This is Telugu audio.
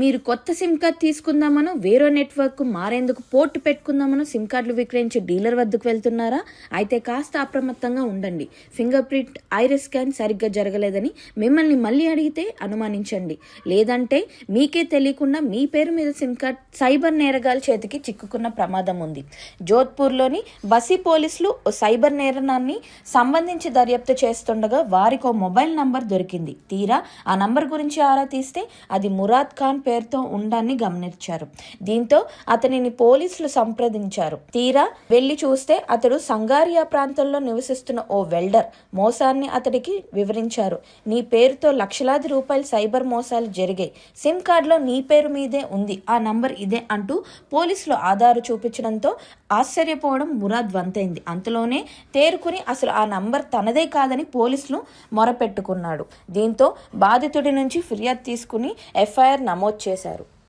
మీరు కొత్త సిమ్ కార్డ్ తీసుకుందామనో వేరే నెట్వర్క్ మారేందుకు పోర్ట్ పెట్టుకుందామనో సిమ్ కార్డులు విక్రయించే డీలర్ వద్దకు వెళ్తున్నారా? అయితే కాస్త అప్రమత్తంగా ఉండండి. ఫింగర్ ప్రింట్, ఐరిస్ స్కాన్ సరిగ్గా జరగలేదని మిమ్మల్ని మళ్ళీ అడిగితే అనుమానించండి. లేదంటే మీకే తెలియకుండా మీ పేరు మీద సిమ్ కార్డ్ సైబర్ నేరగాల చేతికి చిక్కుకున్న ప్రమాదం ఉంది. జోధ్పూర్లోని బసీ పోలీసులు ఓ సైబర్ నేరాన్ని సంబంధించి దర్యాప్తు చేస్తుండగా వారికి ఓ మొబైల్ నంబర్ దొరికింది. తీరా ఆ నంబర్ గురించి ఆరా తీస్తే అది మురాద్ ఖాన్ పేరుతో ఉండాన్ని గమనించారు. దీంతో అతనిని పోలీసులు సంప్రదించారు. తీరా వెళ్లి చూస్తే అతడు సంగారియా ప్రాంతంలో నివసిస్తున్న ఓ వెల్డర్. మోసాన్ని అతడికి వివరించారు. నీ పేరుతో లక్షలాది రూపాయల సైబర్ మోసాలు జరిగాయి. సిమ్ కార్డులో నీ పేరు మీదే ఉంది, ఆ నంబర్ ఇదే అంటూ పోలీసులు ఆధారు చూపించడంతో ఆశ్చర్యపోవడం మురాద్ వంతైంది. అంతలోనే తేరుకుని అసలు ఆ నంబర్ తనదే కాదని పోలీసులు మొరపెట్టుకున్నాడు. దీంతో బాధితుడి నుంచి ఫిర్యాదు తీసుకుని ఎఫ్ఐఆర్ నమోదు చేశారు.